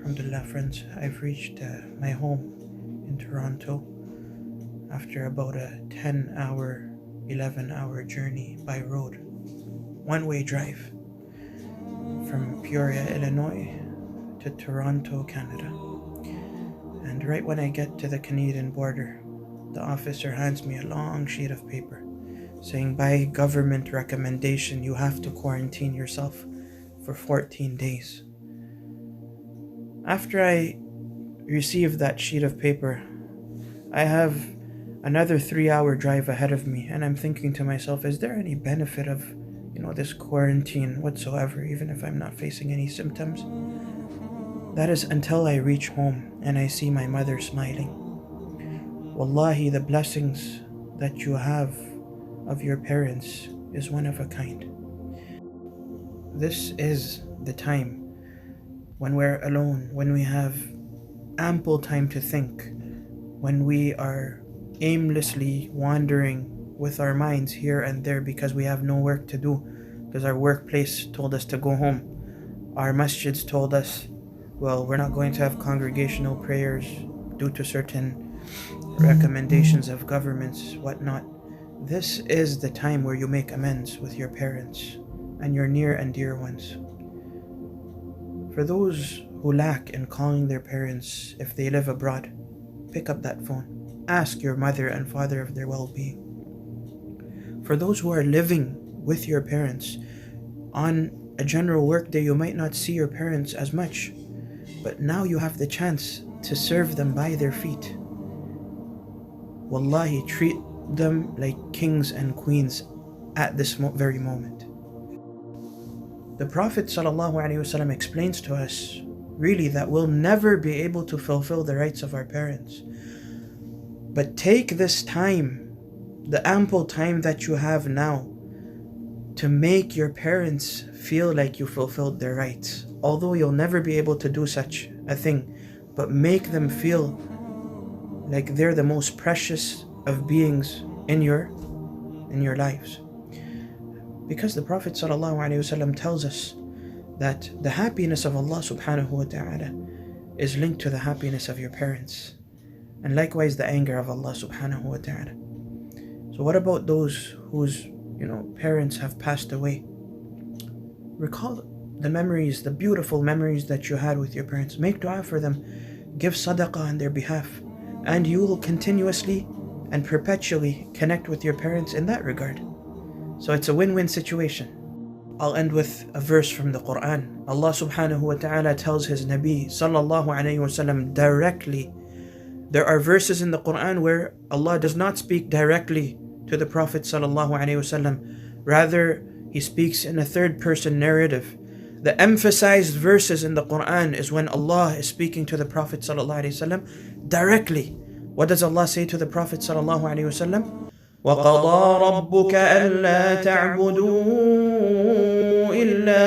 Alhamdulillah, friends, I've reached my home in Toronto after about a 10-hour, 11-hour journey by road, one-way drive from Peoria, Illinois to Toronto, Canada. And right when I get to the Canadian border, the officer hands me a long sheet of paper saying by government recommendation you have to quarantine yourself for 14 days. After I receive that sheet of paper, I have another 3-hour drive ahead of me, and I'm thinking to myself, is there any benefit of this quarantine whatsoever, even if I'm not facing any symptoms? That is until I reach home and I see my mother smiling. Wallahi, the blessings that you have of your parents is one of a kind. This is the time when we're alone, when we have ample time to think, when we are aimlessly wandering with our minds here and there because we have no work to do, because our workplace told us to go home. Our masjids told us, well, we're not going to have congregational prayers due to certain recommendations of governments, whatnot. This is the time where you make amends with your parents and your near and dear ones. For those who lack in calling their parents if they live abroad, pick up that phone. Ask your mother and father of their well-being. For those who are living with your parents, on a general work day you might not see your parents as much, but now you have the chance to serve them by their feet. Wallahi, treat them like kings and queens at this very moment. The Prophet ﷺ explains to us really that we'll never be able to fulfill the rights of our parents. But take this time, the ample time that you have now, to make your parents feel like you fulfilled their rights. Although you'll never be able to do such a thing, but make them feel like they're the most precious of beings in your lives. Because the Prophet ﷺ tells us that the happiness of Allah subhanahu wa ta'ala is linked to the happiness of your parents, and likewise the anger of Allah subhanahu wa ta'ala. So what about those whose parents have passed away? Recall the memories, the beautiful memories that you had with your parents. Make dua for them, give sadaqah on their behalf, and you will continuously and perpetually connect with your parents in that regard. So it's a win-win situation. I'll end with a verse from the Quran. Allah subhanahu wa ta'ala tells his Nabi sallallahu alayhi wa sallam directly. There are verses in the Quran where Allah does not speak directly to the Prophet sallallahu alayhi wa sallam. Rather, he speaks in a third-person narrative. The emphasized verses in the Quran is when Allah is speaking to the Prophet sallallahu alayhi wa sallam directly. What does Allah say to the Prophet sallallahu alayhi wa sallam? وَقَضَى رَبُّكَ أَلَّا تَعْبُدُوا إِلَّا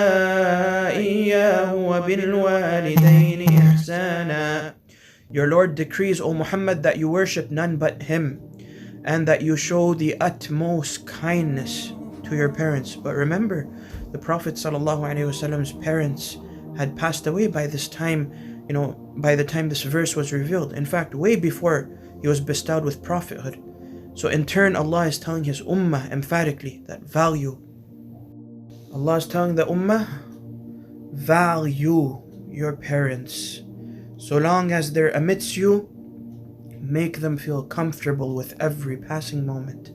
إِيَّاهُ وَبِالْوَالِدَيْنِ إِحْسَانًا. Your Lord decrees, O Muhammad, that you worship none but Him, and that you show the utmost kindness to your parents. But remember, the Prophet ﷺ's parents had passed away by this time, by the time this verse was revealed. In fact, way before he was bestowed with prophethood. So in turn, Allah is telling his ummah emphatically that value. Allah is telling the ummah, value your parents. So long as they're amidst you, make them feel comfortable with every passing moment.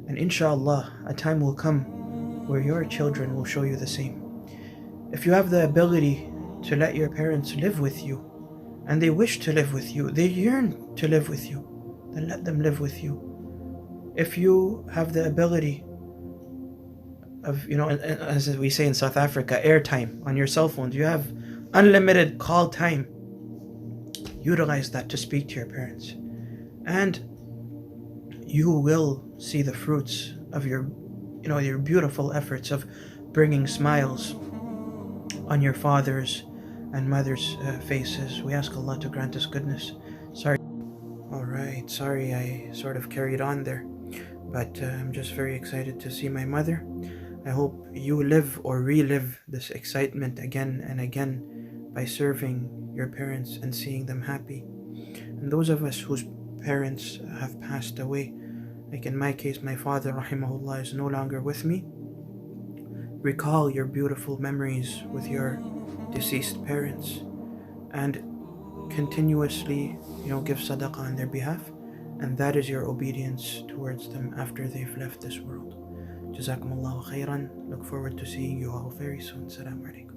And inshallah, a time will come where your children will show you the same. If you have the ability to let your parents live with you, and they wish to live with you, they yearn to live with you, then let them live with you. If you have the ability of, as we say in South Africa, airtime on your cell phones, you have unlimited call time, utilize that to speak to your parents. And you will see the fruits of your beautiful efforts of bringing smiles on your father's and mother's faces. We ask Allah to grant us goodness. Sorry I sort of carried on there, but I'm just very excited to see my mother. I hope you live or relive this excitement again and again by serving your parents and seeing them happy. And those of us whose parents have passed away, like in my case, my father, rahimahullah, is no longer with me, recall your beautiful memories with your deceased parents and continuously, give sadaqah on their behalf, and that is your obedience towards them after they've left this world. Jazakumullahu khairan. Look forward to seeing you all very soon. Assalamu alaikum.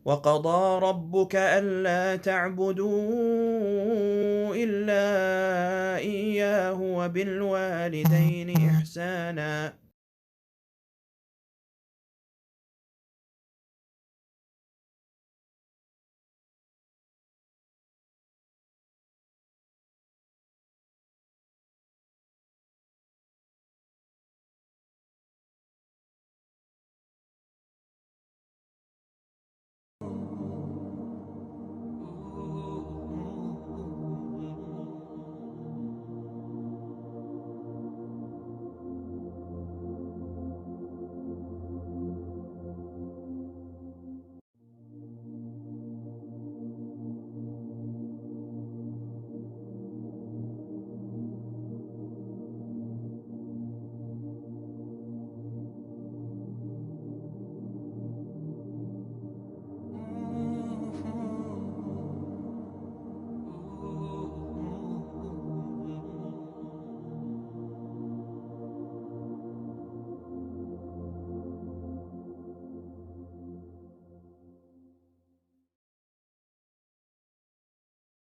وقضى ربك ألا تعبدوا إلا إياه وبالوالدين إحسانا